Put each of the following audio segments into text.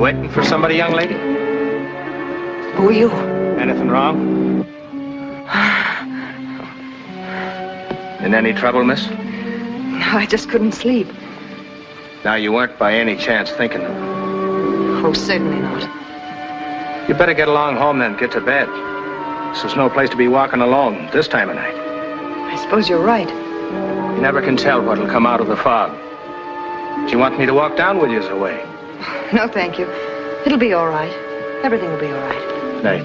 waiting for somebody, young lady? Who are you? Anything wrong? In any trouble, miss? No, I just couldn't sleep. Now, you weren't by any chance thinking of... Oh, certainly not. You better get along home then, get to bed. This is no place to be walking alone this time of night. I suppose you're right. You never can tell what'll come out of the fog. Do you want me to walk down with you away? No, thank you. It'll be all right. Everything will be all right. Night.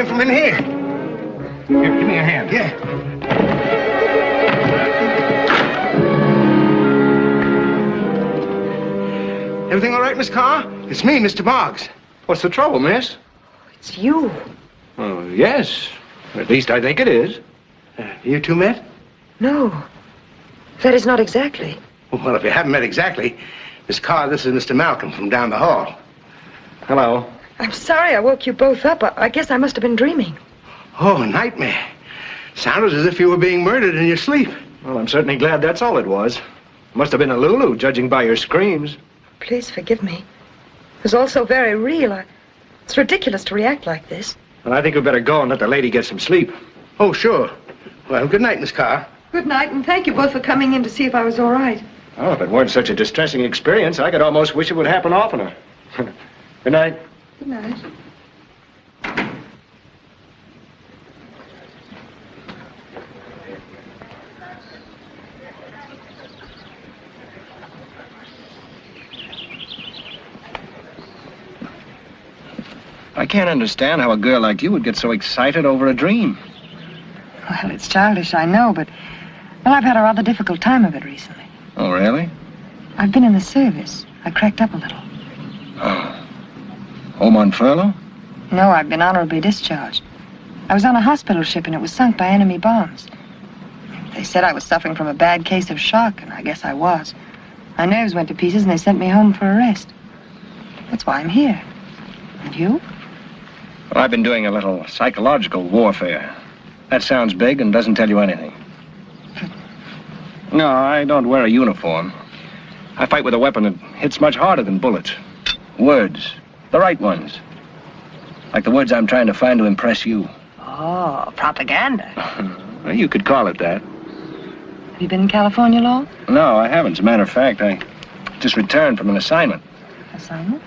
From in here. Here, give me a hand. Yeah. Everything all right, Miss Carr? It's me, Mr. Boggs. What's the trouble, miss? It's you. Oh, yes. At least I think it is. You two met? No. That is not exactly. Well, if you haven't met exactly, Miss Carr, this is Mr. Malcolm from down the hall. Hello. I'm sorry I woke you both up. I guess I must have been dreaming. Oh, a nightmare. Sounded as if you were being murdered in your sleep. Well, I'm certainly glad that's all it was. Must have been a Lulu, judging by your screams. Please forgive me. It was all so very real. It's ridiculous to react like this. Well, I think we'd better go and let the lady get some sleep. Oh, sure. Well, good night, Miss Carr. Good night, and thank you both for coming in to see if I was all right. Oh, if it weren't such a distressing experience, I could almost wish it would happen oftener. Good night. Good night. I can't understand how a girl like you would get so excited over a dream. Well, it's childish, I know, but... Well, I've had a rather difficult time of it recently. Oh, really? I've been in the service. I cracked up a little. Oh. Home on furlough? No, I've been honorably discharged. I was on a hospital ship and it was sunk by enemy bombs. They said I was suffering from a bad case of shock, and I guess I was. My nerves went to pieces and they sent me home for a rest. That's why I'm here. And you? Well, I've been doing a little psychological warfare. That sounds big and doesn't tell you anything. No, I don't wear a uniform. I fight with a weapon that hits much harder than bullets. Words. The right ones. Like the words I'm trying to find to impress you. Oh, propaganda. Well, you could call it that. Have you been in California long? No, I haven't. As a matter of fact, I just returned from an assignment. Assignment?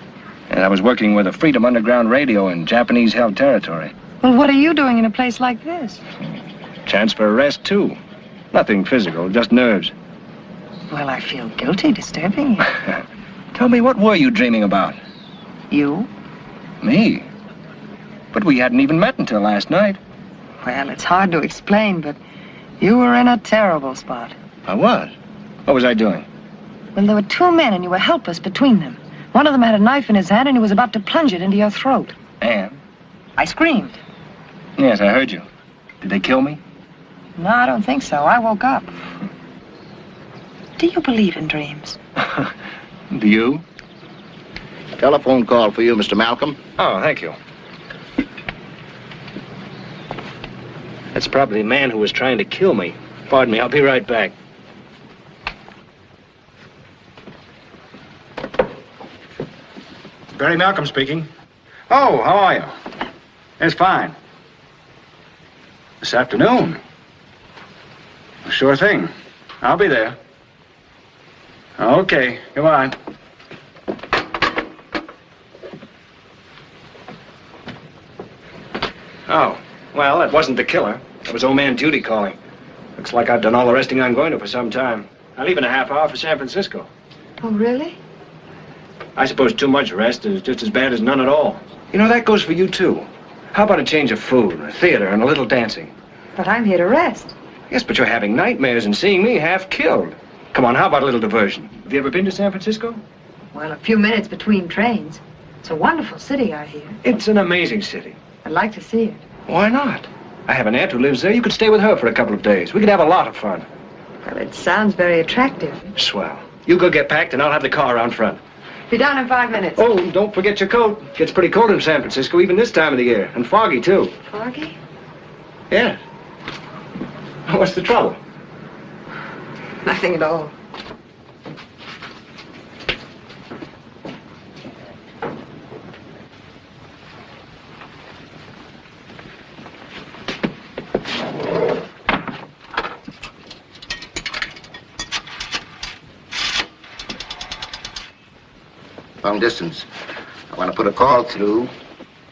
And I was working with a Freedom Underground radio in Japanese-held territory. Well, what are you doing in a place like this? Chance for a rest, too. Nothing physical, just nerves. Well, I feel guilty disturbing you. Tell me, what were you dreaming about? You? Me? But we hadn't even met until last night. Well, it's hard to explain, but you were in a terrible spot. I was? What was I doing? Well, there were two men and you were helpless between them. One of them had a knife in his hand and he was about to plunge it into your throat. And? I screamed. Yes, I heard you. Did they kill me? No, I don't think so. I woke up. Do you believe in dreams? Do you? Telephone call for you, Mr. Malcolm. Oh, thank you. That's probably the man who was trying to kill me. Pardon me, I'll be right back. Barry Malcolm speaking. Oh, how are you? It's fine. This afternoon? Sure thing. I'll be there. Okay, goodbye. Oh, well, that wasn't the killer. It was old man Judy calling. Looks like I've done all the resting I'm going to for some time. I leave in a half hour for San Francisco. Oh, really? I suppose too much rest is just as bad as none at all. You know, that goes for you, too. How about a change of food, a theater, and a little dancing? But I'm here to rest. Yes, but you're having nightmares and seeing me half killed. Come on, how about a little diversion? Have you ever been to San Francisco? Well, a few minutes between trains. It's a wonderful city, I hear. It's an amazing city. I'd like to see it. Why not? I have an aunt who lives there. You could stay with her for a couple of days. We could have a lot of fun. Well, it sounds very attractive. Swell. You go get packed, and I'll have the car around front. Be down in 5 minutes. Oh, don't forget your coat. It gets pretty cold in San Francisco, even this time of the year. And foggy, too. Foggy? Yeah. What's the trouble? Nothing at all. Long distance. I want to put a call through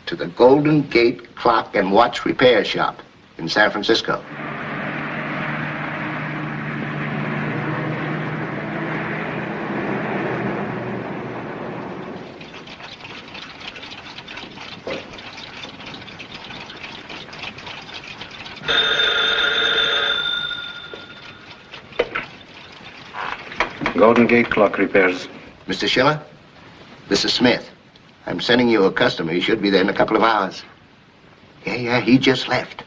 to the Golden Gate Clock and Watch Repair Shop in San Francisco. Golden Gate Clock repairs. Mr. Schiller, this is Smith. I'm sending you a customer. He should be there in a couple of hours. Yeah, he just left.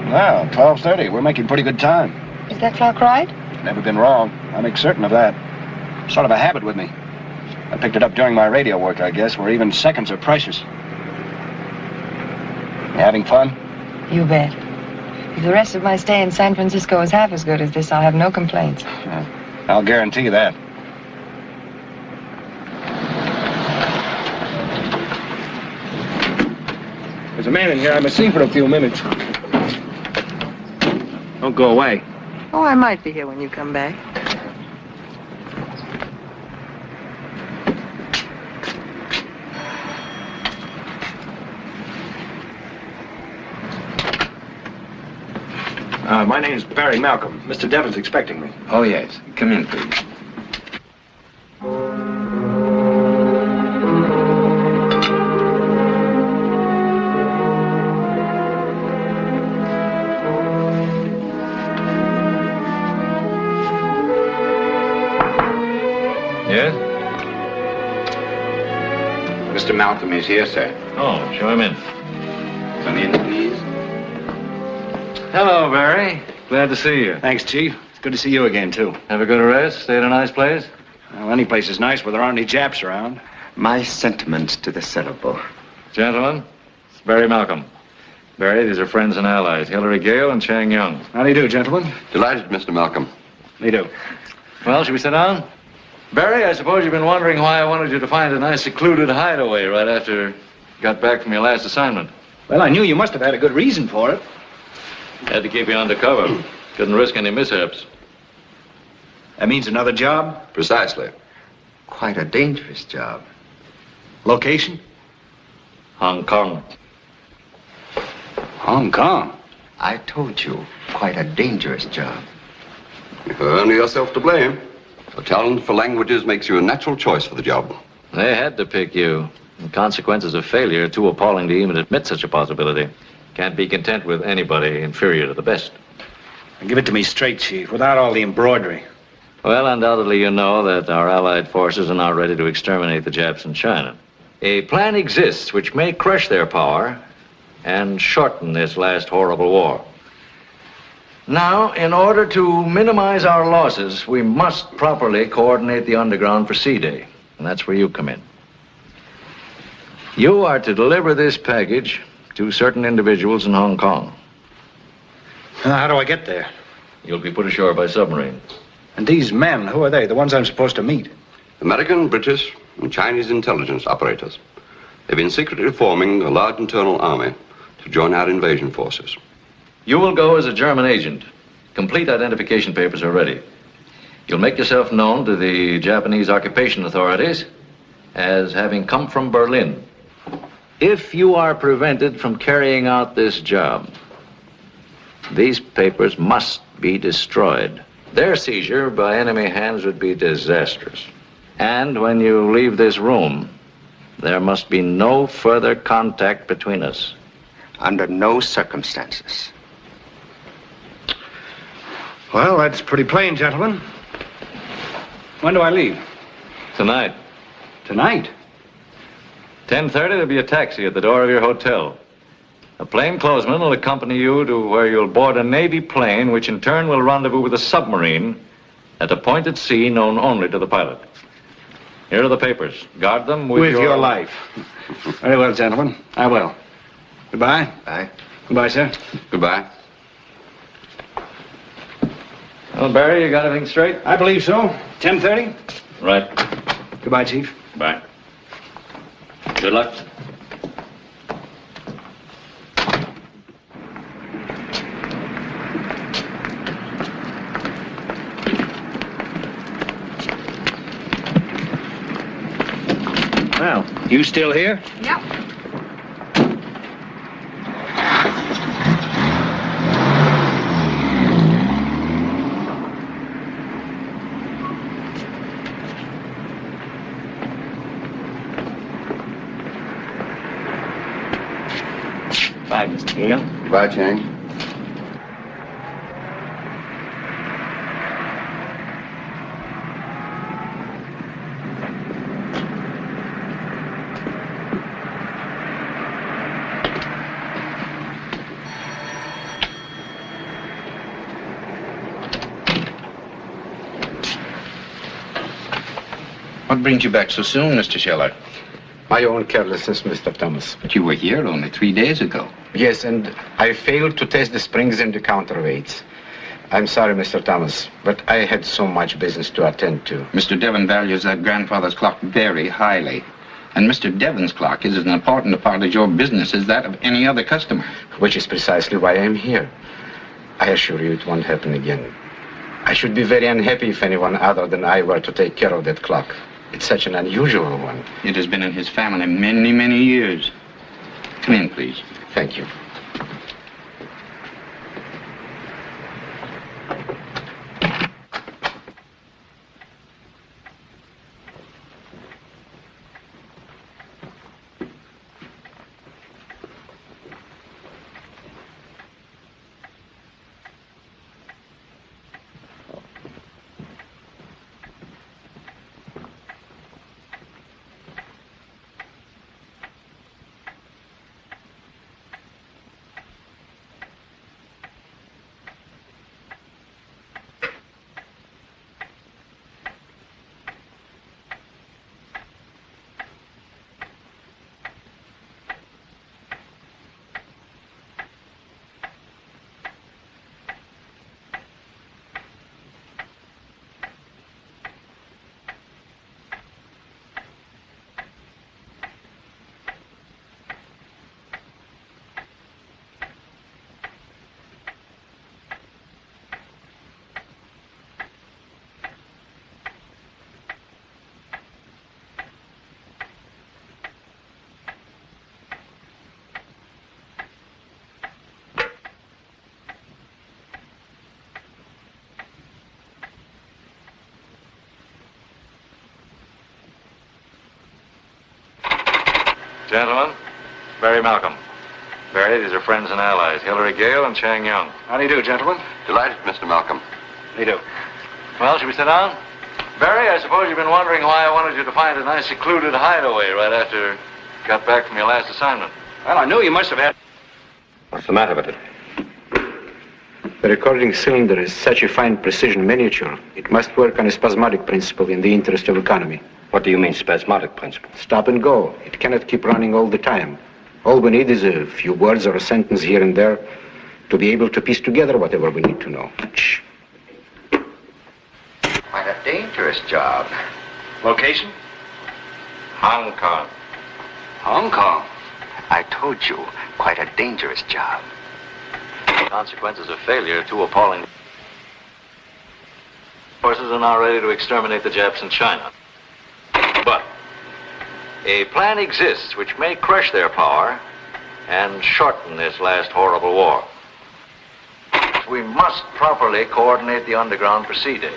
Wow, 12:30. We're making pretty good time. Is that clock right? Never been wrong. I make certain of that. Sort of a habit with me. I picked it up during my radio work, I guess, where even seconds are precious. You having fun? You bet. If the rest of my stay in San Francisco is half as good as this, I'll have no complaints. I'll guarantee that. There's a man in here I must see for a few minutes. Don't go away. Oh, I might be here when you come back. My name's Barry Malcolm. Mr. Devon's expecting me. Oh, yes. Come in, please. Yes? Mr. Malcolm is here, sir. Oh, show him in. Come in, please. Hello, Barry. Glad to see you. Thanks, Chief. It's good to see you again, too. Have a good rest? Stay at a nice place? Well, any place is nice where there aren't any Japs around. My sentiments to the celibate. Gentlemen, it's Barry Malcolm. Barry, these are friends and allies. Hillary Gale and Chang Young. How do you do, gentlemen? Delighted, Mr. Malcolm. Me do. Well, should we sit down? Barry, I suppose you've been wondering why I wanted you to find a nice secluded hideaway right after you got back from your last assignment. Well, I knew you must have had a good reason for it. Had to keep you undercover. Couldn't risk any mishaps. That means another job? Precisely. Quite a dangerous job. Location? Hong Kong. Hong Kong. I told you, quite a dangerous job. You've only yourself to blame. Your talent for languages makes you a natural choice for the job. They had to pick you. The consequences of failure are too appalling to even admit such a possibility. Can't be content with anybody inferior to the best. Give it to me straight, Chief, without all the embroidery. Well, undoubtedly you know that our allied forces are now ready to exterminate the Japs in China. A plan exists which may crush their power and shorten this last horrible war. Now, in order to minimize our losses, we must properly coordinate the underground for C-Day. And that's where you come in. You are to deliver this package to certain individuals in Hong Kong. How do I get there? You'll be put ashore by submarine. And these men, who are they? The ones I'm supposed to meet? American, British, and Chinese intelligence operators. They've been secretly forming a large internal army to join our invasion forces. You will go as a German agent. Complete identification papers are ready. You'll make yourself known to the Japanese occupation authorities as having come from Berlin. If you are prevented from carrying out this job, these papers must be destroyed. Their seizure by enemy hands would be disastrous. And when you leave this room, there must be no further contact between us. Under no circumstances. Well, that's pretty plain, gentlemen. When do I leave? Tonight, Tonight? 10:30, there'll be a taxi at the door of your hotel. A plainclothesman will accompany you to where you'll board a Navy plane, which in turn will rendezvous with a submarine at a point at sea known only to the pilot. Here are the papers. Guard them with your life. Very well, gentlemen. I will. Goodbye. Bye. Goodbye, sir. Goodbye. Well, Barry, you got everything straight? I believe so. 10:30? Right. Goodbye, Chief. Bye. Good luck. Well, you still here? Yep. Bye, Mr. Gale. Goodbye, Chang. What brings you back so soon, Mr. Scheller? My own carelessness, Mr. Thomas. But you were here only 3 days ago. Yes, and I failed to test the springs and the counterweights. I'm sorry, Mr. Thomas, but I had so much business to attend to. Mr. Devon values that grandfather's clock very highly. And Mr. Devon's clock is as important a part of your business as that of any other customer. Which is precisely why I'm here. I assure you it won't happen again. I should be very unhappy if anyone other than I were to take care of that clock. It's such an unusual one. It has been in his family many, many years. Come in, please. Thank you. Gentlemen, Barry Malcolm. Barry, these are friends and allies, Hillary Gale and Chang Young. How do you do, gentlemen? Delighted, Mr. Malcolm. How do you do? Well, should we sit down? Barry, I suppose you've been wondering why I wanted you to find a nice secluded hideaway right after you got back from your last assignment. Well, I knew you must have had... What's the matter with it? The recording cylinder is such a fine precision miniature. It must work on a spasmodic principle in the interest of economy. What do you mean, spasmodic principle? Stop and go. It cannot keep running all the time. All we need is a few words or a sentence here and there to be able to piece together whatever we need to know. Shh. Quite a dangerous job. Location? Hong Kong. Hong Kong. I told you, quite a dangerous job. Consequences of failure too appalling. Forces are now ready to exterminate the Japs in China. But a plan exists which may crush their power and shorten this last horrible war. We must properly coordinate the underground proceeding.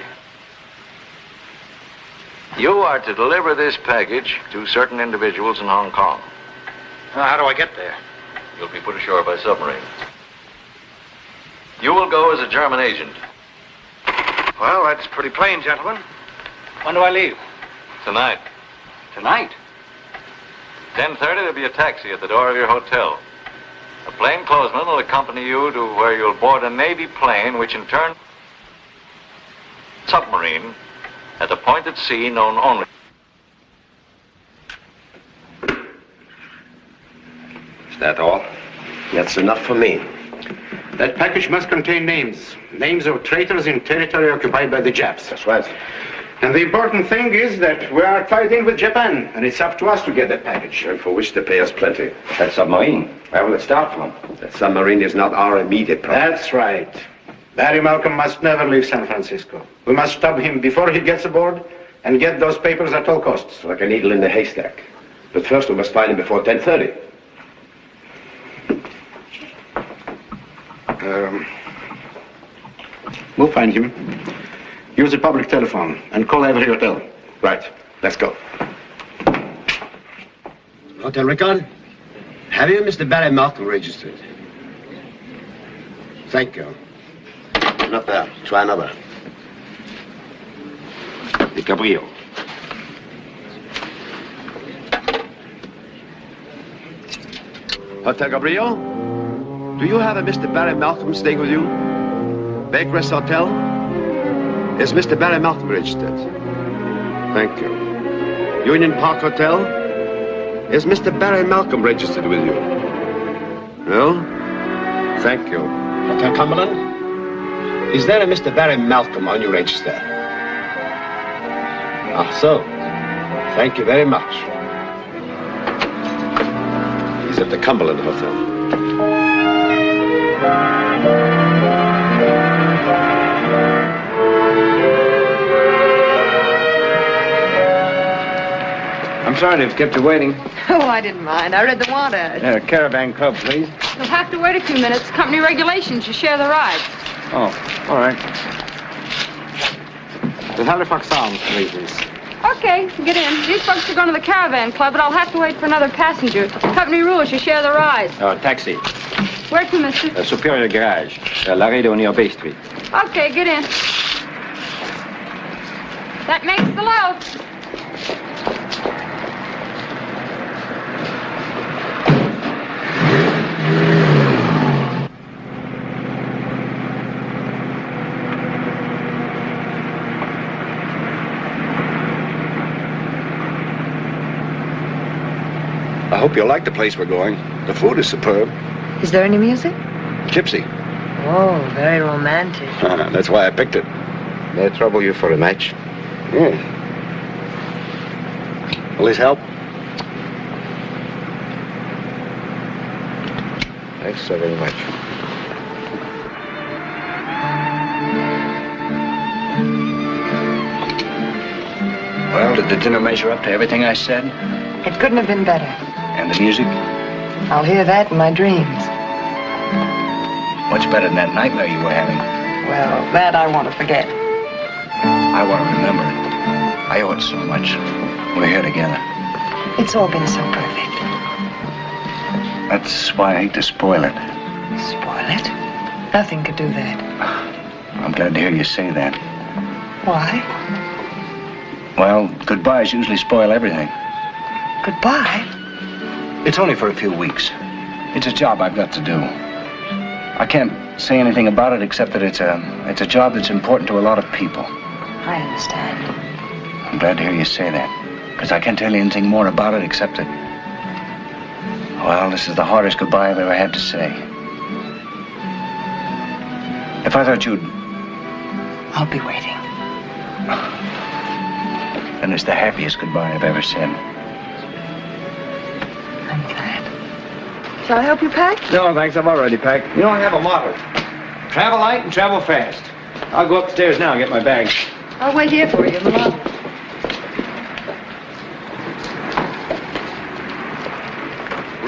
You are to deliver this package to certain individuals in Hong Kong. How do I get there? You'll be put ashore by submarine. You will go as a German agent. Well, that's pretty plain, gentlemen. When do I leave? Tonight. Tonight? 10:30, there'll be a taxi at the door of your hotel. A plainclothesman will accompany you to where you'll board a Navy plane, which in turn submarine at a point at sea known only. Is that all? That's enough for me. That package must contain names. Names of traitors in territory occupied by the Japs. That's right. And the important thing is that we are tied in with Japan, and it's up to us to get that package. And for which they pay us plenty. That submarine. Where will it start from? That submarine is not our immediate problem. That's right. Barry Malcolm must never leave San Francisco. We must stop him before he gets aboard and get those papers at all costs. Like a needle in the haystack. But first we must find him before 10:30. We'll find him. Use the public telephone and call every hotel. Right. Let's go. Hotel record? Have you Mr. Barry Malcolm registered? Thank you. Not there. Try another. The Cabrillo. Hotel Gabriel? Do you have a Mr. Barry Malcolm staying with you? Baker's Hotel? Is Mr. Barry Malcolm registered? Thank you. Union Park Hotel? Is Mr. Barry Malcolm registered with you? No? Thank you. Hotel Cumberland? Is there a Mr. Barry Malcolm on your register? Ah, so. Thank you very much. He's at the Cumberland Hotel. I'm sorry to have kept you waiting. Oh, I didn't mind. I read the want ad. Caravan Club, please. You'll have to wait a few minutes. Company regulations, you share the ride. Oh, all right. The Halifax Arms, please. Okay, get in. These folks are going to the Caravan Club, but I'll have to wait for another passenger. Company rules, you share the ride. Taxi. Where to, mister? Superior Garage. Laredo near Bay Street. Okay, get in. That makes the load. I hope you'll like the place we're going. The food is superb. Is there any music? Gypsy. Oh, very romantic. That's why I picked it. May I trouble you for a match? Yeah. Will this help? Thanks so very much. Well, did the dinner measure up to everything I said? It couldn't have been better. And the music? I'll hear that in my dreams. What's better than that nightmare you were having? Well, that I want to forget. I want to remember it. I owe it so much. We're here together. It's all been so perfect. That's why I hate to spoil it. Spoil it? Nothing could do that. I'm glad to hear you say that. Why? Well, goodbyes usually spoil everything. Goodbye? It's only for a few weeks. It's a job I've got to do. I can't say anything about it except that it's a job that's important to a lot of people. I understand. I'm glad to hear you say that, because I can't tell you anything more about it except that, well, this is the hardest goodbye I've ever had to say. If I thought you'd... I'll be waiting. Then it's the happiest goodbye I've ever said. I'm glad. Shall I help you pack? No, thanks. I've already packed. You know, I have a motto. Travel light and travel fast. I'll go upstairs now and get my bags. I'll wait here for you in the lobby.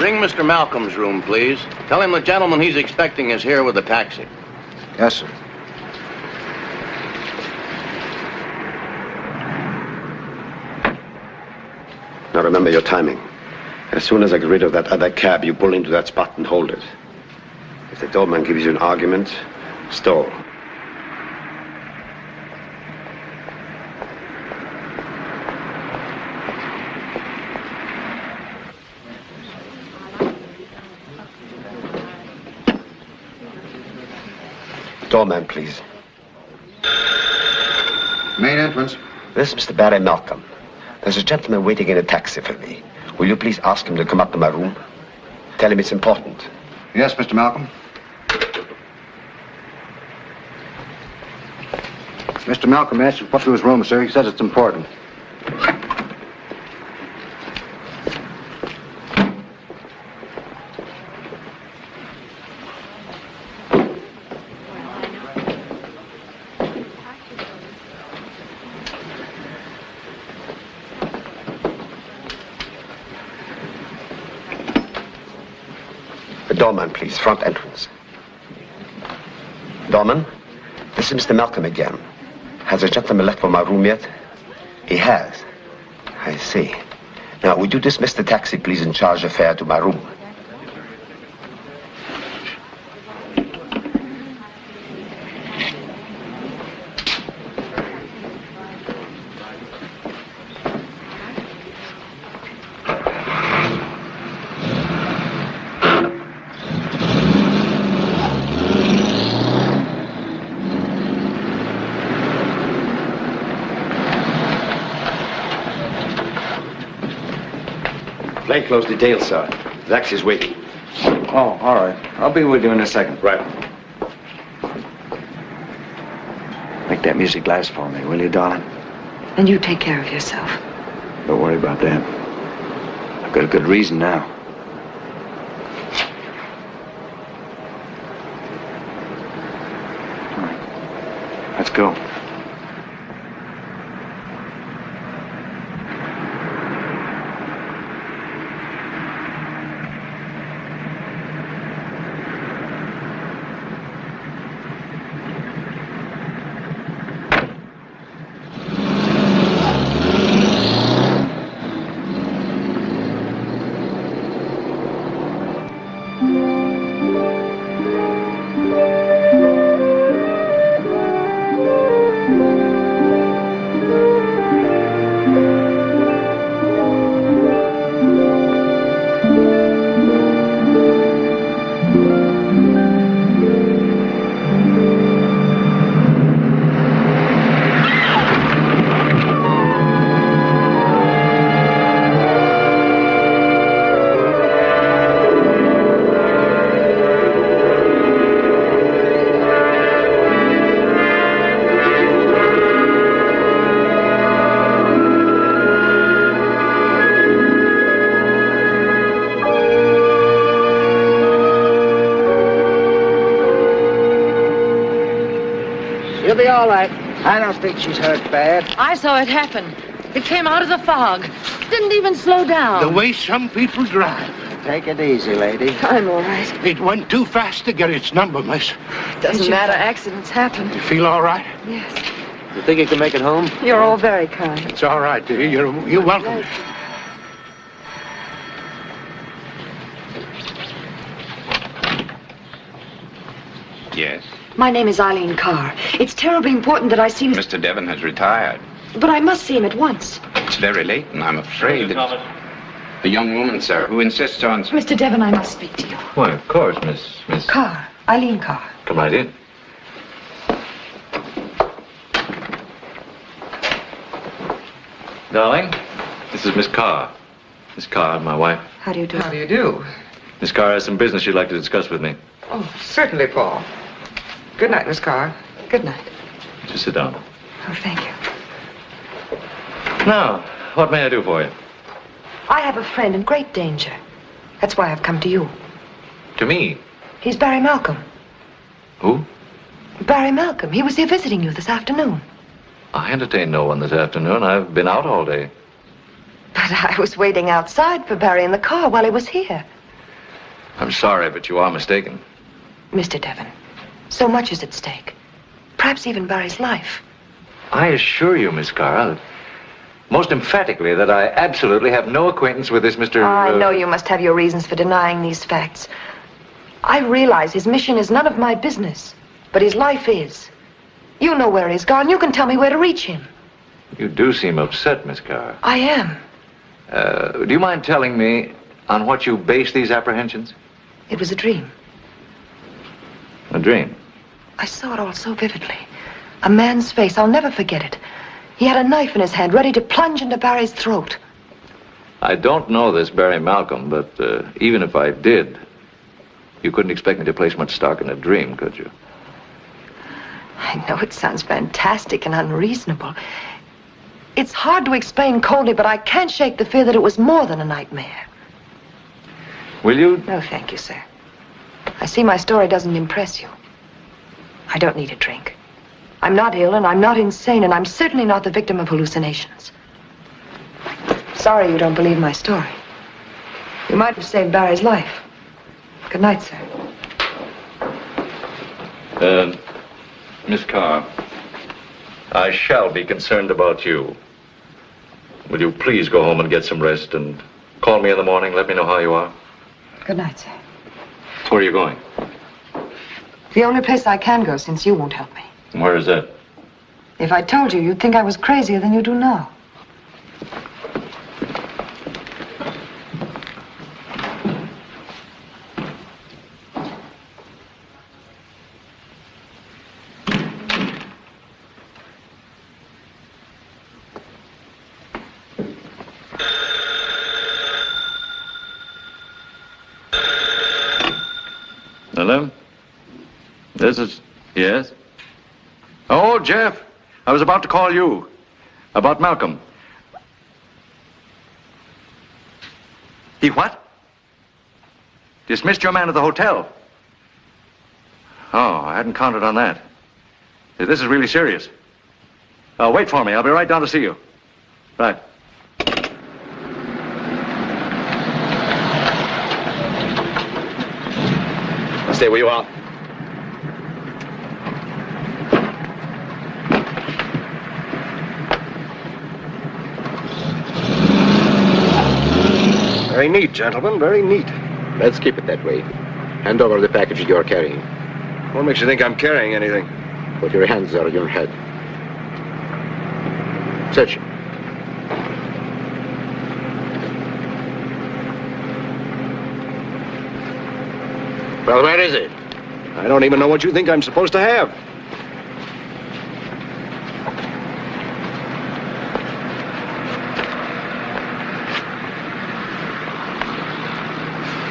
Ring Mr. Malcolm's room, please. Tell him the gentleman he's expecting is here with a taxi. Yes, sir. Now remember your timing. As soon as I get rid of that other cab, you pull into that spot and hold it. If the doorman gives you an argument, stall. Doorman, please. Main entrance. This is Mr. Barry Malcolm. There's a gentleman waiting in a taxi for me. Will you please ask him to come up to my room? Tell him it's important. Yes, Mr. Malcolm. Mr. Malcolm asked you to put to his room, sir. He says it's important. Doorman, please. Front entrance. Doorman, this is Mr. Malcolm again. Has the gentleman left for my room yet? He has. I see. Now, would you dismiss the taxi, please, and charge the fare to my room? Plainclothes details, sir. The taxi's waiting. Oh, all right. I'll be with you in a second. Right. Make that music last for me, will you, darling? And you take care of yourself. Don't worry about that. I've got a good reason now. All right. Let's go. She'll be all right. I don't think she's hurt bad. I saw it happen. It came out of the fog. Didn't even slow down. The way some people drive. Take it easy, lady. I'm all right. It went too fast to get its number, miss. Doesn't matter. Accidents happen. You feel all right? Yes. You think you can make it home? You're all very kind. It's all right, dear. You're welcome. Yes. My name is Eileen Carr. It's terribly important that I see Mr. Devon has retired. But I must see him at once. It's very late, and I'm afraid that... The young woman, sir, who insists on... Mr. Devon, I must speak to you. Why, of course, Miss... Carr, Eileen Carr. Come right in. Darling, this is Miss Carr. Miss Carr, my wife. How do you do? How do you do? Miss Carr has some business she'd like to discuss with me. Oh, certainly, Paul. Good night, Miss Carr. Good night. Just sit down. Oh, thank you. Now, what may I do for you? I have a friend in great danger. That's why I've come to you. To me? He's Barry Malcolm. Who? Barry Malcolm. He was here visiting you this afternoon. I entertained no one this afternoon. I've been out all day. But I was waiting outside for Barry in the car while he was here. I'm sorry, but you are mistaken. Mr. Devon, so much is at stake. Perhaps even Barry's life. I assure you, Miss Carr, most emphatically, that I absolutely have no acquaintance with this Mr. I know you must have your reasons for denying these facts. I realize his mission is none of my business, but his life is. You know where he's gone. You can tell me where to reach him. You do seem upset, Miss Carr. I am. Do you mind telling me on what you base these apprehensions? It was a dream. A dream? I saw it all so vividly. A man's face. I'll never forget it. He had a knife in his hand, ready to plunge into Barry's throat. I don't know this Barry Malcolm, but even if I did, you couldn't expect me to place much stock in a dream, could you? I know it sounds fantastic and unreasonable. It's hard to explain coldly, but I can't shake the fear that it was more than a nightmare. Will you? No, thank you, sir. I see my story doesn't impress you. I don't need a drink. I'm not ill, and I'm not insane, and I'm certainly not the victim of hallucinations. Sorry you don't believe my story. You might have saved Barry's life. Good night, sir. Miss Carr, I shall be concerned about you. Will you please go home and get some rest and call me in the morning, let me know how you are? Good night, sir. Where are you going? The only place I can go, since you won't help me. Where is that? If I told you, you'd think I was crazier than you do now. Hello? This is... Yes? Oh, Jeff, I was about to call you. About Malcolm. He what? Dismissed your man at the hotel. Oh, I hadn't counted on that. This is really serious. Wait for me. I'll be right down to see you. Right. Stay where you are. Very neat, gentlemen, very neat. Let's keep it that way. Hand over the package you're carrying. What makes you think I'm carrying anything? Put your hands on your head. Search it. Well, where is it? I don't even know what you think I'm supposed to have.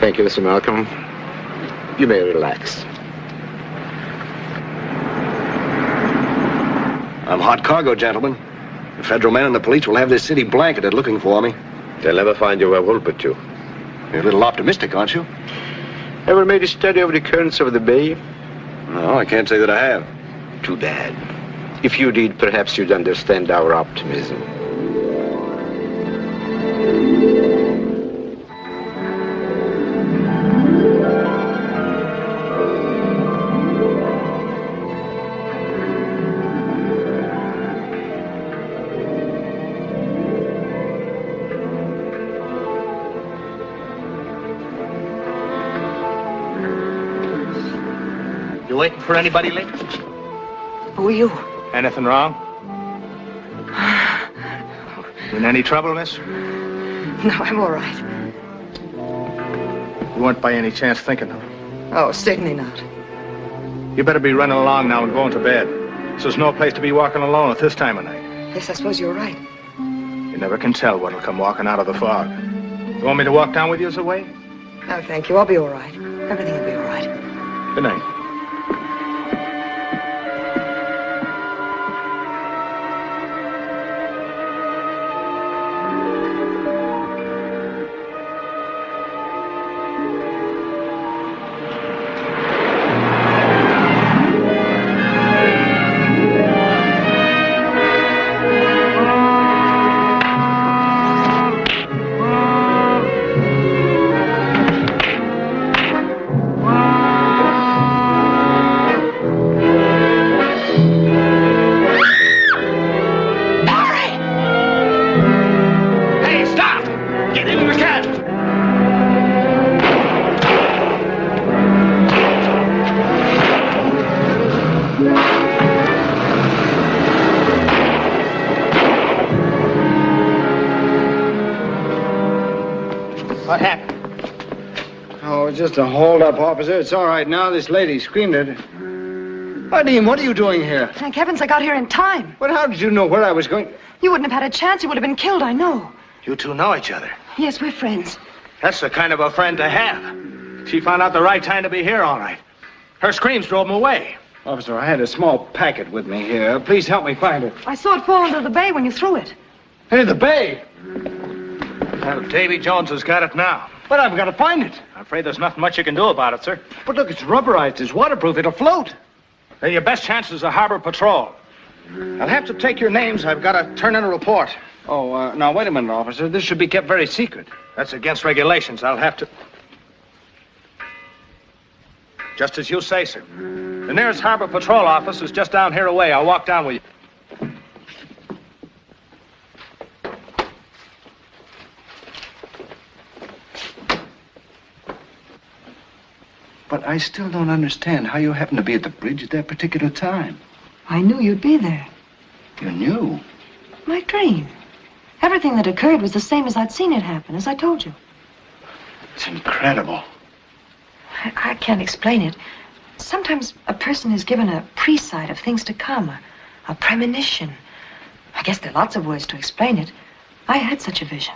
Thank you, Mr. Malcolm. You may relax. I'm hot cargo, gentlemen. The federal men and the police will have this city blanketed looking for me. They'll never find you where we'll put you. You're a little optimistic, aren't you? Ever made a study of the currents of the bay? No, I can't say that I have. Too bad. If you did, perhaps you'd understand our optimism. You waiting for anybody, Lee? Who are you? Anything wrong? In any trouble, miss? No, I'm all right. You weren't by any chance thinking of it? Oh, certainly not. You better be running along now and going to bed. This is no place to be walking alone at this time of night. Yes, I suppose you're right. You never can tell what'll come walking out of the fog. You want me to walk down with you as a way? No, thank you. I'll be all right. Everything will be all right. Good night. Just a hold-up, officer. It's all right now. This lady screamed at it. Eileen, what are you doing here? Thank heavens I got here in time. But how did you know where I was going? You wouldn't have had a chance. You would have been killed, I know. You two know each other. Yes, we're friends. That's the kind of a friend to have. She found out the right time to be here, all right. Her screams drove him away. Officer, I had a small packet with me here. Please help me find it. I saw it fall into the bay when you threw it. Into the bay? Well, Davy Jones has got it now. But I've got to find it. I'm afraid there's nothing much you can do about it, sir. But look, it's rubberized. It's waterproof. It'll float. Then your best chance is the harbor patrol. I'll have to take your names. I've got to turn in a report. Oh, now, wait a minute, officer. This should be kept very secret. That's against regulations. I'll have to... Just as you say, sir. The nearest harbor patrol office is just down here away. I'll walk down with you. But I still don't understand how you happened to be at the bridge at that particular time. I knew you'd be there. You knew? My dream. Everything that occurred was the same as I'd seen it happen, as I told you. It's incredible. I can't explain it. Sometimes a person is given a pre-sight of things to come, a premonition. I guess there are lots of words to explain it. I had such a vision.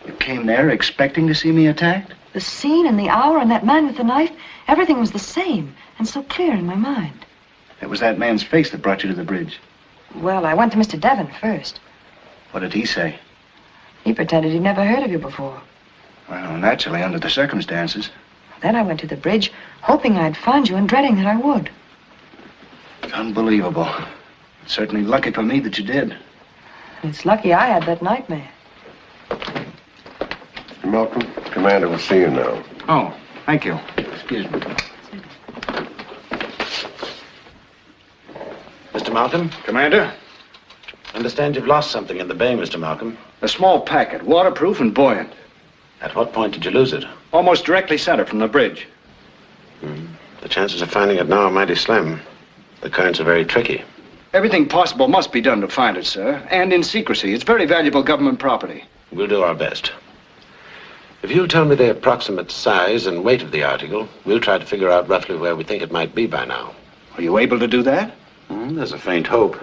You came there expecting to see me attacked? The scene and the hour and that man with the knife, everything was the same and so clear in my mind. It was that man's face that brought you to the bridge. Well, I went to Mr. Devon first. What did he say? He pretended he'd never heard of you before. Well, naturally, under the circumstances. Then I went to the bridge, hoping I'd find you and dreading that I would. Unbelievable. It's certainly lucky for me that you did. It's lucky I had that nightmare. Mr. Malcolm, Commander will see you now. Oh, thank you. Excuse me. Mr. Malcolm? Commander? I understand you've lost something in the bay, Mr. Malcolm. A small packet, waterproof and buoyant. At what point did you lose it? Almost directly center from the bridge. The chances of finding it now are mighty slim. The currents are very tricky. Everything possible must be done to find it, sir. And in secrecy. It's very valuable government property. We'll do our best. If you'll tell me the approximate size and weight of the article, we'll try to figure out roughly where we think it might be by now. Are you able to do that? There's a faint hope.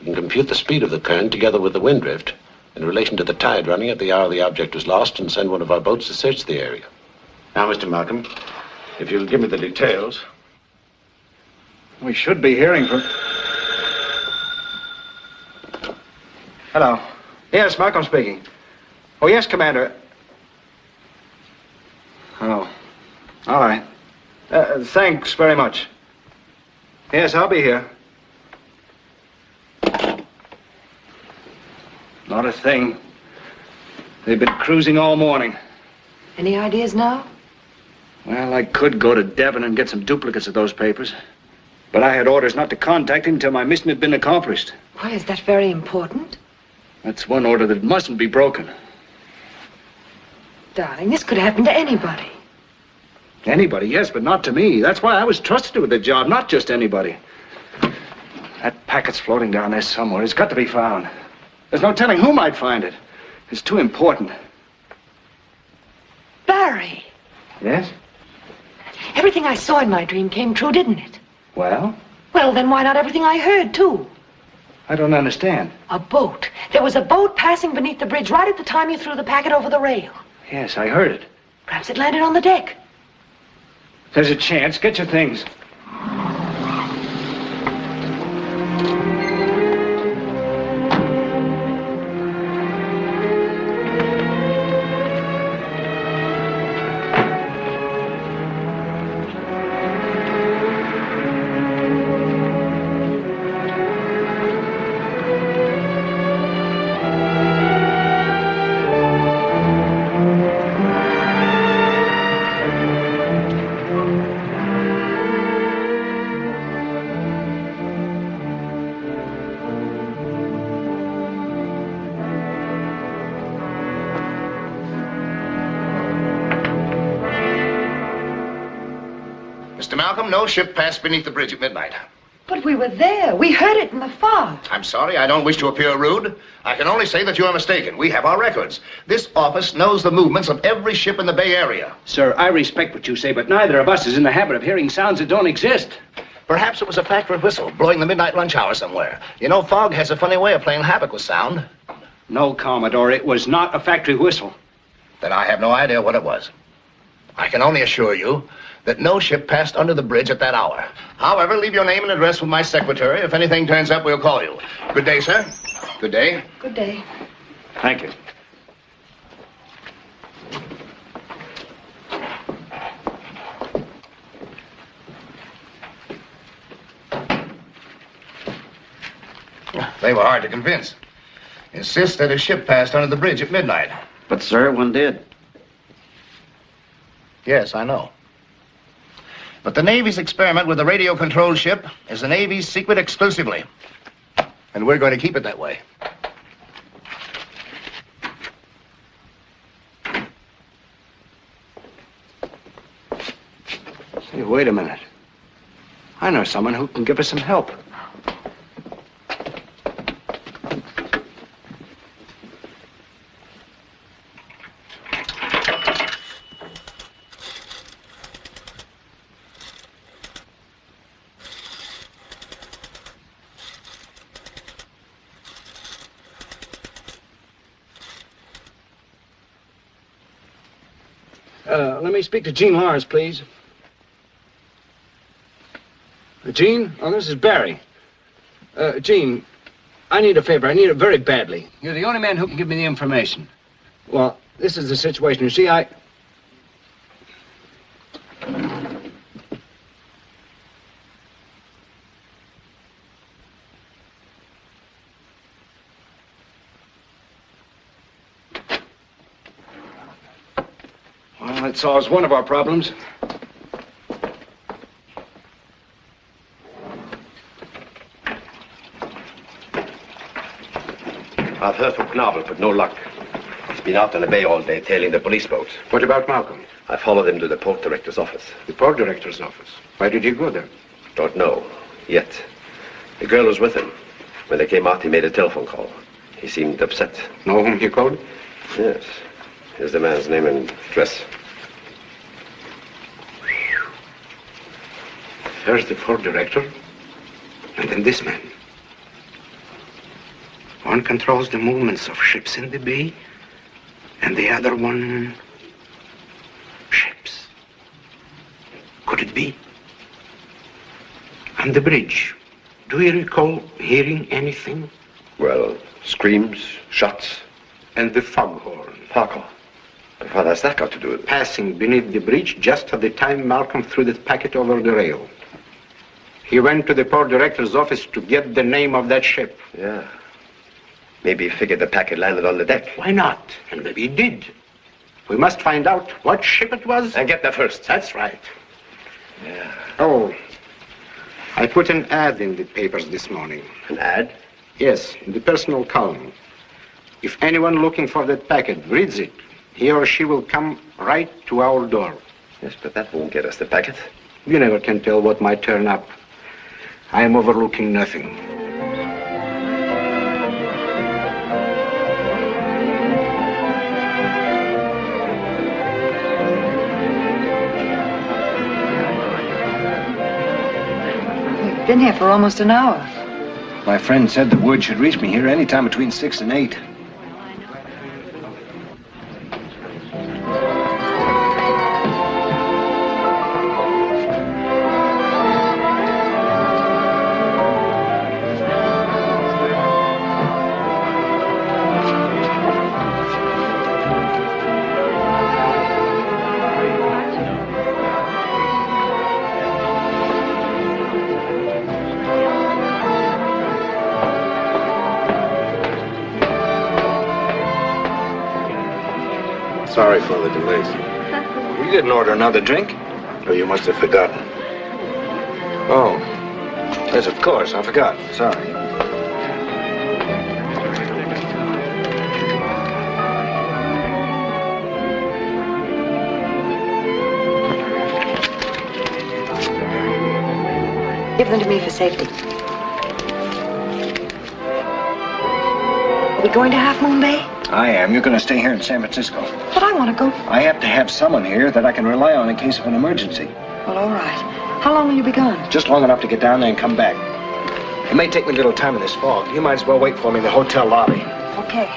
We can compute the speed of the current together with the wind drift in relation to the tide running at the hour the object was lost and send one of our boats to search the area. Now, Mr. Malcolm, if you'll give me the details. We should be hearing from... Hello. Yes, Malcolm speaking. Oh, yes, Commander. Oh, all right. Thanks very much. Yes, I'll be here. Not a thing. They've been cruising all morning. Any ideas now? Well, I could go to Devon and get some duplicates of those papers. But I had orders not to contact him until my mission had been accomplished. Why, is that very important? That's one order that mustn't be broken. Darling, this could happen to anybody. Anybody, yes, but not to me. That's why I was trusted with the job, not just anybody. That packet's floating down there somewhere. It's got to be found. There's no telling who might find it. It's too important. Barry! Yes? Everything I saw in my dream came true, didn't it? Well? Well, then why not everything I heard, too? I don't understand. A boat. There was a boat passing beneath the bridge right at the time you threw the packet over the rail. Yes, I heard it. Perhaps it landed on the deck. There's a chance. Get your things. Mr. Malcolm, no ship passed beneath the bridge at midnight. But we were there. We heard it in the fog. I'm sorry, I don't wish to appear rude. I can only say that you are mistaken. We have our records. This office knows the movements of every ship in the Bay Area. Sir, I respect what you say, but neither of us is in the habit of hearing sounds that don't exist. Perhaps it was a factory whistle blowing the midnight lunch hour somewhere. You know, fog has a funny way of playing havoc with sound. No, Commodore, it was not a factory whistle. Then I have no idea what it was. I can only assure you that no ship passed under the bridge at that hour. However, leave your name and address with my secretary. If anything turns up, we'll call you. Good day, sir. Good day. Good day. Thank you. They were hard to convince. Insist that a ship passed under the bridge at midnight. But, sir, one did. Yes, I know. But the Navy's experiment with a radio-controlled ship is the Navy's secret exclusively. And we're going to keep it that way. Hey, wait a minute. I know someone who can give us some help. Let me speak to Jean Lars, please. Jean? Oh, this is Barry. Jean, I need a favor. I need it very badly. You're the only man who can give me the information. Well, this is the situation. You see, Well, that solves one of our problems. I've heard from Knobel, but no luck. He's been out in the bay all day tailing the police boat. What about Malcolm? I followed him to the port director's office. The port director's office? Why did you go there? Don't know. Yet. The girl was with him. When they came out, he made a telephone call. He seemed upset. Know whom he called? Yes. Here's the man's name and address. First the port director, and then this man. One controls the movements of ships in the bay, and the other one... ships. Could it be? On the bridge, do you recall hearing anything? Well, screams, shots. And the foghorn. Foghorn. But what has that got to do with it? Passing beneath the bridge just at the time Malcolm threw the packet over the rail. He went to the port director's office to get the name of that ship. Yeah. Maybe he figured the packet landed on the deck. Why not? And maybe it did. We must find out what ship it was. And get there first. That's right. Yeah. Oh, I put an ad in the papers this morning. An ad? Yes, in the personal column. If anyone looking for that packet reads it, he or she will come right to our door. Yes, but that won't get us the packet. You never can tell what might turn up. I am overlooking nothing. been here for almost an hour. My friend said the word should reach me here any time between 6 and 8. Sorry for the delays. You didn't order another drink? Oh, you must have forgotten. Oh. Yes, of course. I forgot. Sorry. Give them to me for safety. Are we going to Half Moon Bay? I am. You're going to stay here in San Francisco. But I want to go. I have to have someone here that I can rely on in case of an emergency. Well, all right. How long will you be gone? Just long enough to get down there and come back. It may take me a little time in this fog. You might as well wait for me in the hotel lobby. Okay.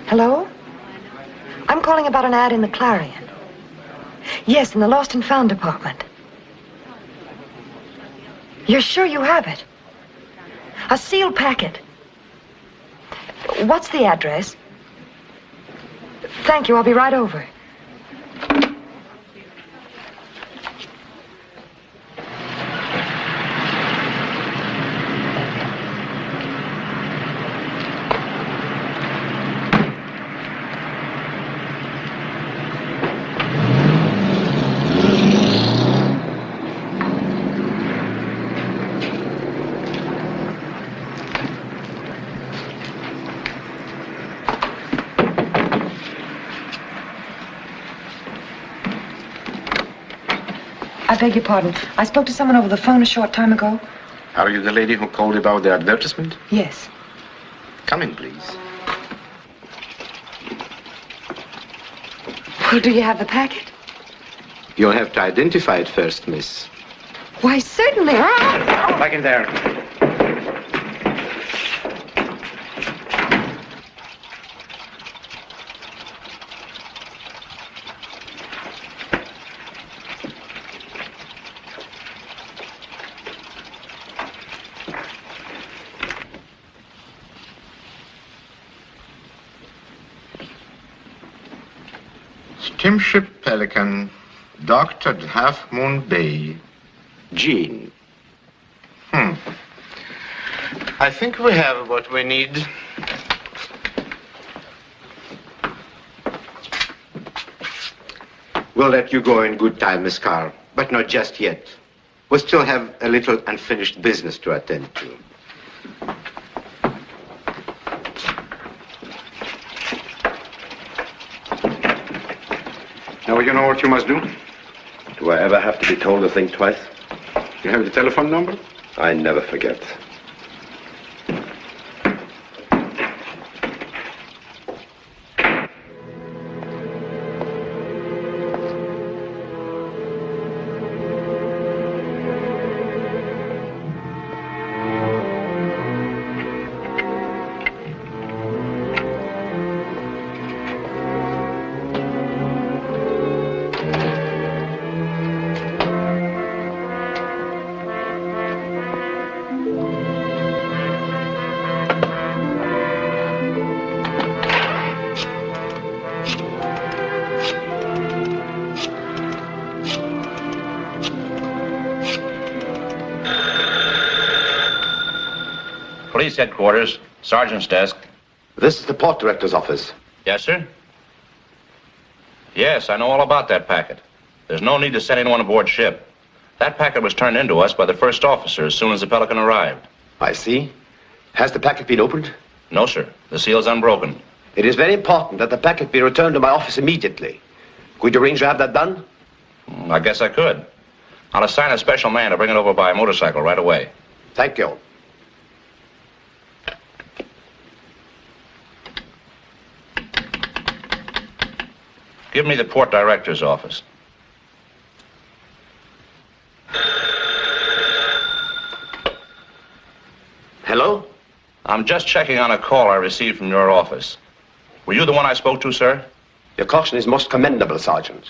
Hello? I'm calling about an ad in the Clarion. Yes, in the Lost and Found department. You're sure you have it? A sealed packet. What's the address? Thank you, I'll be right over. I beg your pardon. I spoke to someone over the phone a short time ago. Are you the lady who called about the advertisement? Yes. Come in, please. Well, do you have the packet? You'll have to identify it first, miss. Why, certainly. Back in there. Steamship Pelican, docked at Half Moon Bay. Jean. I think we have what we need. We'll let you go in good time, Miss Carr, but not just yet. We still have a little unfinished business to attend to. Now you know what you must do? Do I ever have to be told to think twice? You have the telephone number? I never forget. Police headquarters, sergeant's desk. This is the port director's office. Yes, sir? Yes, I know all about that packet. There's no need to send anyone aboard ship. That packet was turned into us by the first officer as soon as the Pelican arrived. I see. Has the packet been opened? No, sir. The seal's unbroken. It is very important that the packet be returned to my office immediately. Could you arrange to have that done? I guess I could. I'll assign a special man to bring it over by motorcycle right away. Thank you. Give me the port director's office. Hello? I'm just checking on a call I received from your office. Were you the one I spoke to, sir? Your caution is most commendable, Sergeant.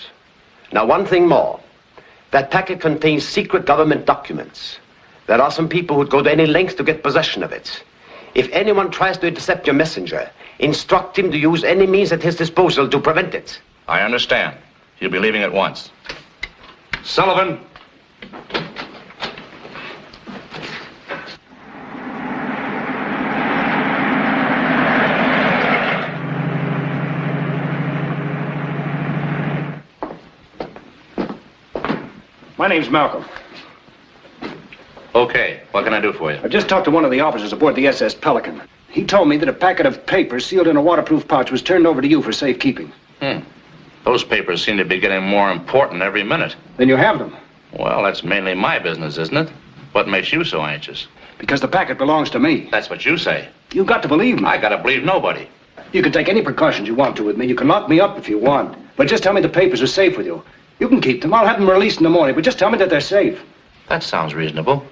Now, one thing more. That packet contains secret government documents. There are some people who'd go to any length to get possession of it. If anyone tries to intercept your messenger, instruct him to use any means at his disposal to prevent it. I understand. He'll be leaving at once. Sullivan. My name's Malcolm. Okay, what can I do for you? I just talked to one of the officers aboard the SS Pelican. He told me that a packet of papers sealed in a waterproof pouch was turned over to you for safekeeping. Those papers seem to be getting more important every minute. Then you have them. Well, that's mainly my business, isn't it? What makes you so anxious? Because the packet belongs to me. That's what you say. You've got to believe me. I gotta believe nobody. You can take any precautions you want to with me. You can lock me up if you want. But just tell me the papers are safe with you. You can keep them. I'll have them released in the morning. But just tell me that they're safe. That sounds reasonable.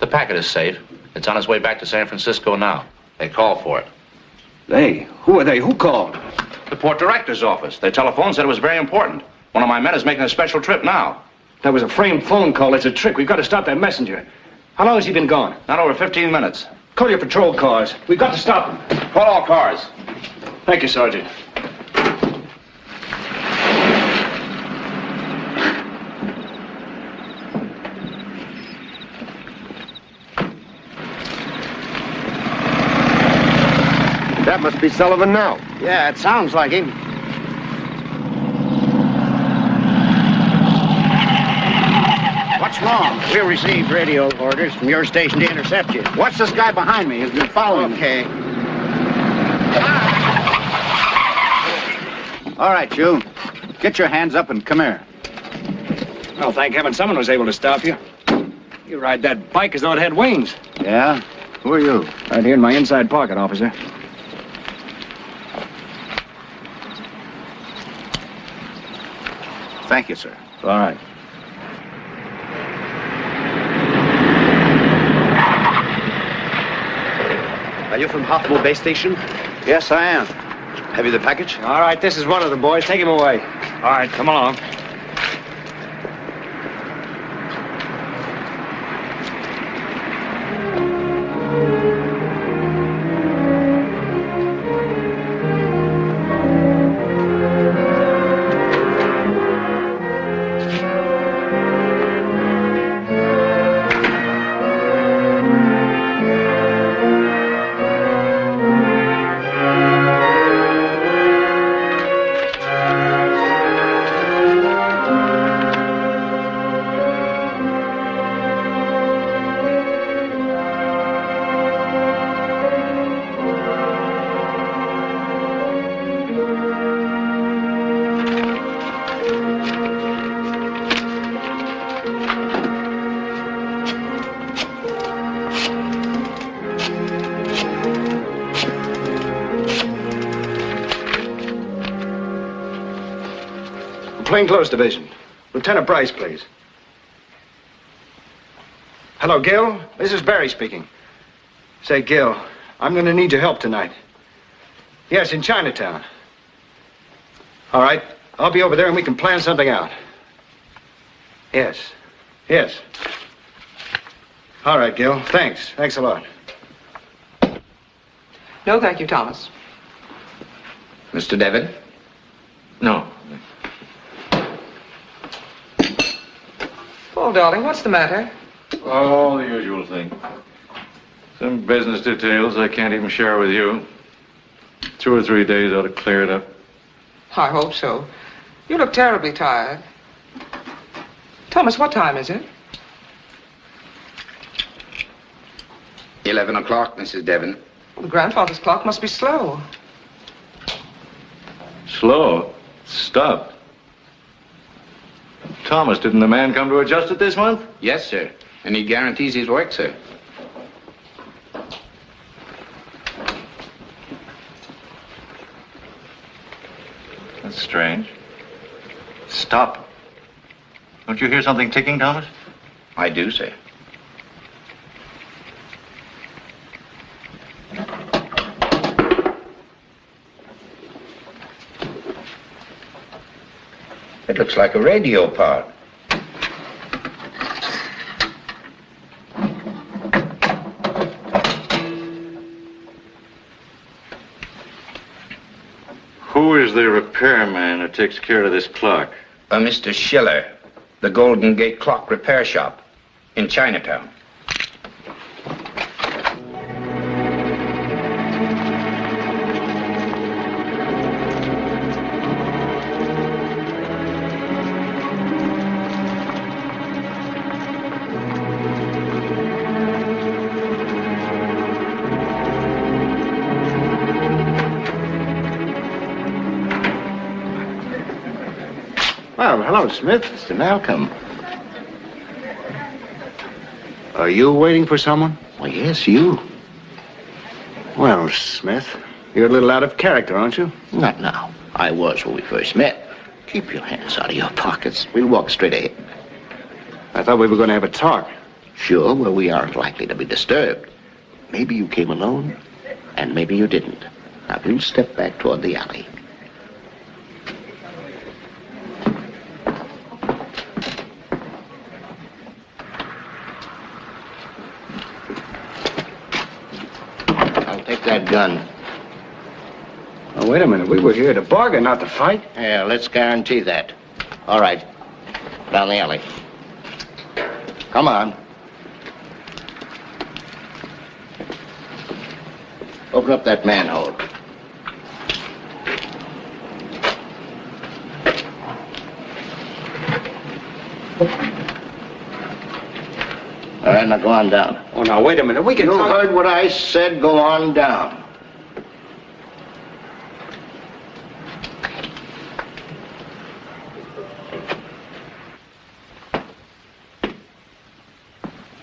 The packet is safe. It's on its way back to San Francisco now. They called for it. They? Who are they? Who called? The port director's office. They telephoned, said it was very important. One of my men is making a special trip now. That was a framed phone call. It's a trick. We've got to stop that messenger. How long has he been gone? Not over 15 minutes. Call your patrol cars. We've got to stop him. Call all cars. Thank you, Sergeant. That must be Sullivan now. Yeah, it sounds like him. What's wrong? We received radio orders from your station to intercept you. What's this guy behind me? He's been following me. Okay. All right, you. Get your hands up and come here. Well, thank heaven someone was able to stop you. You ride that bike as though it had wings. Yeah? Who are you? Right here in my inside pocket, officer. Thank you, sir. All right. Are you from Hartmore Bay Station? Yes, I am. Have you the package? All right, this is one of them, boys. Take him away. All right, come along. Plainclothes Division. Lieutenant Bryce, please. Hello, Gil. This is Barry speaking. Say, Gil, I'm going to need your help tonight. Yes, in Chinatown. All right. I'll be over there and we can plan something out. Yes. Yes. All right, Gil. Thanks. Thanks a lot. No, thank you, Thomas. Mr. Devon? No. Paul, darling, what's the matter? Oh, the usual thing. Some business details I can't even share with you. 2 or 3 days ought to clear it up. I hope so. You look terribly tired. Thomas, what time is it? 11 o'clock, Mrs. Devon. The grandfather's clock must be slow. Slow? Stop. Thomas, didn't the man come to adjust it this month? Yes, sir. And he guarantees his work, sir. That's strange. Stop. Don't you hear something ticking, Thomas? I do, sir. It looks like a radio part. Who is the repairman who takes care of this clock? Mr. Schiller, the Golden Gate Clock Repair Shop in Chinatown. Well, hello, Smith. Mr. Malcolm. Are you waiting for someone? Well, yes, you. Well, Smith, you're a little out of character, aren't you? Not now. I was when we first met. Keep your hands out of your pockets. We'll walk straight ahead. I thought we were going to have a talk. Sure, well, we aren't likely to be disturbed. Maybe you came alone, and maybe you didn't. Now, we'll step back toward the alley. That gun. Oh, wait a minute. We were here to bargain, not to fight. Yeah, let's guarantee that. All right. Down the alley. Come on. Open up that manhole. All right, now go on down. Oh, now, wait a minute. We can... You heard what I said. Go on down.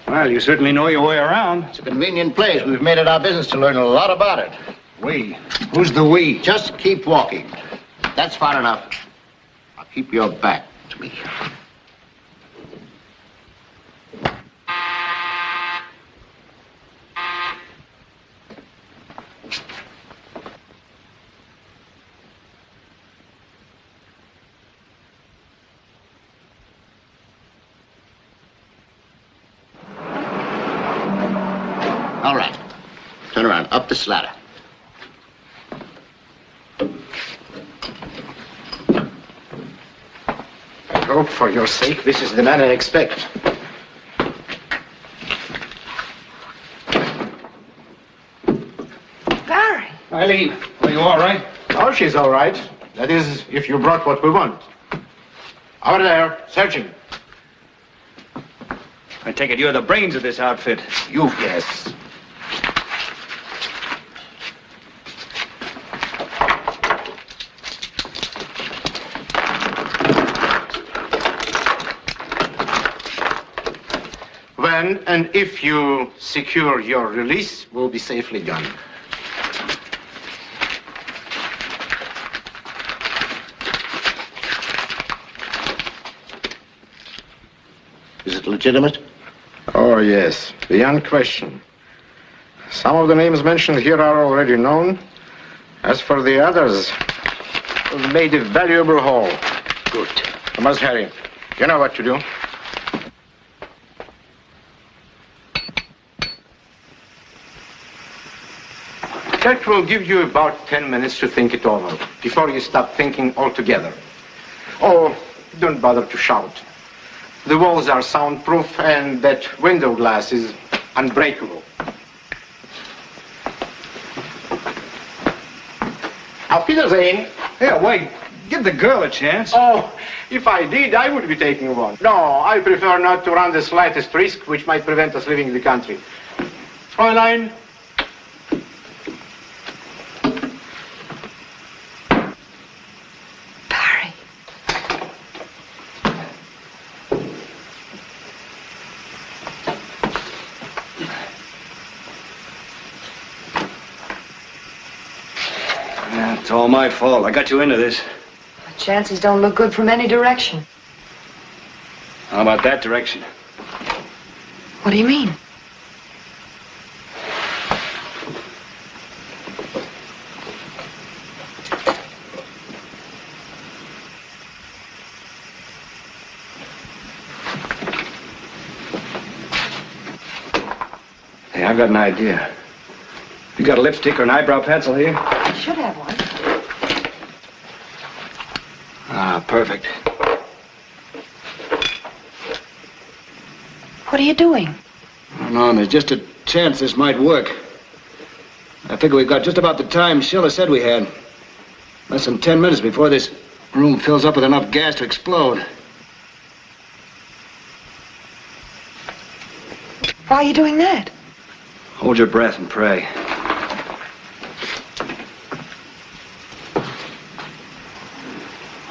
Well, you certainly know your way around. It's a convenient place. We've made it our business to learn a lot about it. We? Who's the we? Just keep walking. That's far enough. Now keep your back to me. All right. Turn around. Up this ladder. I hope, for your sake, this is the man I expect. Barry. Eileen, are you all right? Oh, she's all right. That is, if you brought what we want. Over there, searching. I take it you're the brains of this outfit. You guess. When and if you secure your release, we'll be safely gone. Is it legitimate? Oh, yes, beyond question. Some of the names mentioned here are already known. As for the others, we've made a valuable haul. Good. I must hurry. You know what to do. That will give you about 10 minutes to think it over before you stop thinking altogether. Oh, don't bother to shout. The walls are soundproof and that window glass is unbreakable. Auf Wiedersehen. Yeah, wait. Give the girl a chance. Oh, if I did, I would be taking one. No, I prefer not to run the slightest risk which might prevent us leaving the country. Fräulein. Barry. Yeah, it's all my fault. I got you into this. The chances don't look good from any direction. How about that direction? What do you mean? Hey, I've got an idea. You got a lipstick or an eyebrow pencil here? I should have one. Ah, perfect. What are you doing? No, there's just a chance this might work. I figure we've got just about the time Schiller said we had. Less than 10 minutes before this room fills up with enough gas to explode. Why are you doing that? Hold your breath and pray.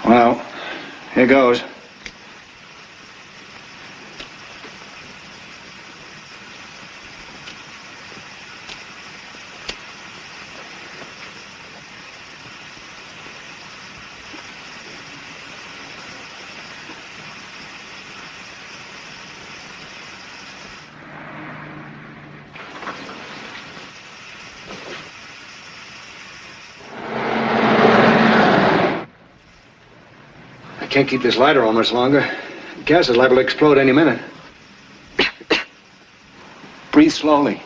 Well, here goes. Can't keep this lighter on much longer. The gas is liable to explode any minute. Breathe slowly.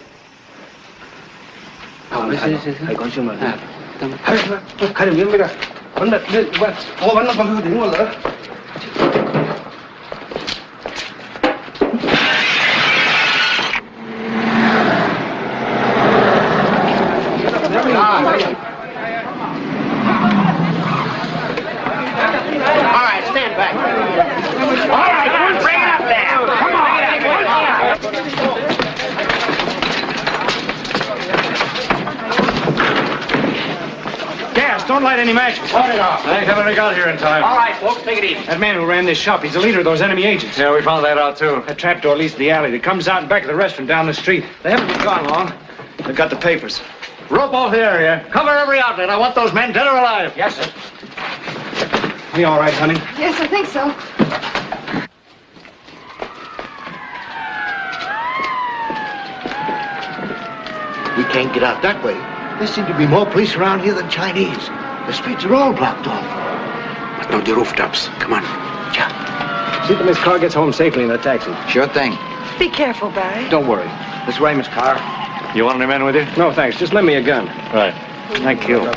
Don't light any matches. Turn it off. I haven't got here in time. All right, folks, take it easy. That man who ran this shop, he's the leader of those enemy agents. Yeah, we found that out, too. That trapdoor leads to the alley that comes out and back of the restaurant down the street. They haven't been gone long. They've got the papers. Rope off the area. Cover every outlet. I want those men dead or alive. Yes, sir. You all right, honey? Yes, I think so. We can't get out that way. There seem to be more police around here than Chinese. The streets are all blocked off. But no, the rooftops. Come on. See that Miss Carr gets home safely in a taxi. Sure thing. Be careful, Barry. Don't worry. This way, Miss Carr. You want any men with you? No, thanks. Just lend me a gun. Right. Thank you.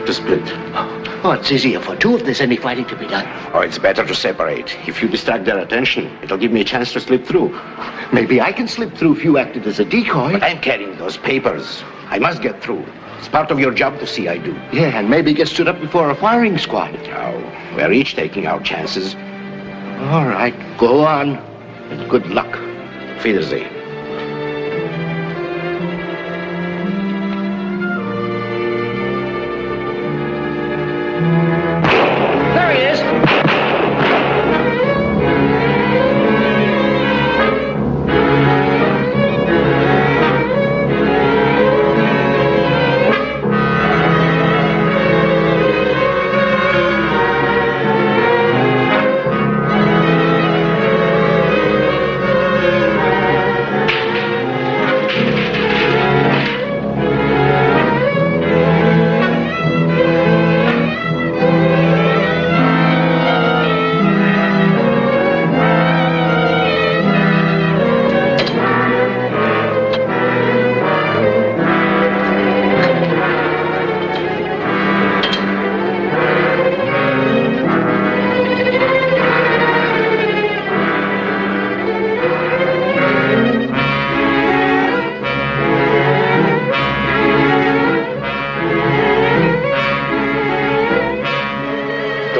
To split. Oh, it's easier for two if there's any fighting to be done. Oh, it's better to separate. If you distract their attention, it'll give me a chance to slip through. Maybe I can slip through if you acted as a decoy. But I'm carrying those papers. I must get through. It's part of your job to see I do. Yeah, and maybe get stood up before a firing squad. Oh, we're each taking our chances. All right, go on. And good luck. Auf Wiedersehen. There he is.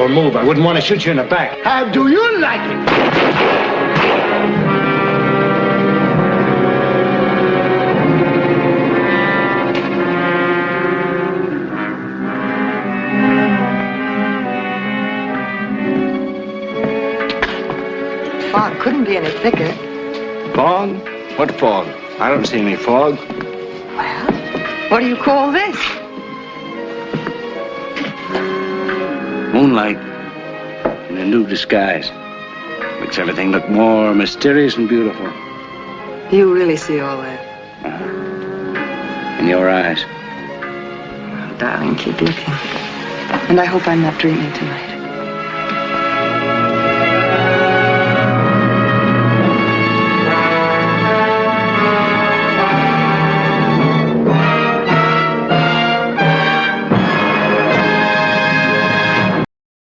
Don't move. I wouldn't want to shoot you in the back. How do you like it? Fog couldn't be any thicker. Fog? What fog? I don't see any fog. What do you call this? Moonlight in a new disguise. Makes everything look more mysterious and beautiful. You really see all that? In your eyes. Oh, darling, keep looking. And I hope I'm not dreaming tonight.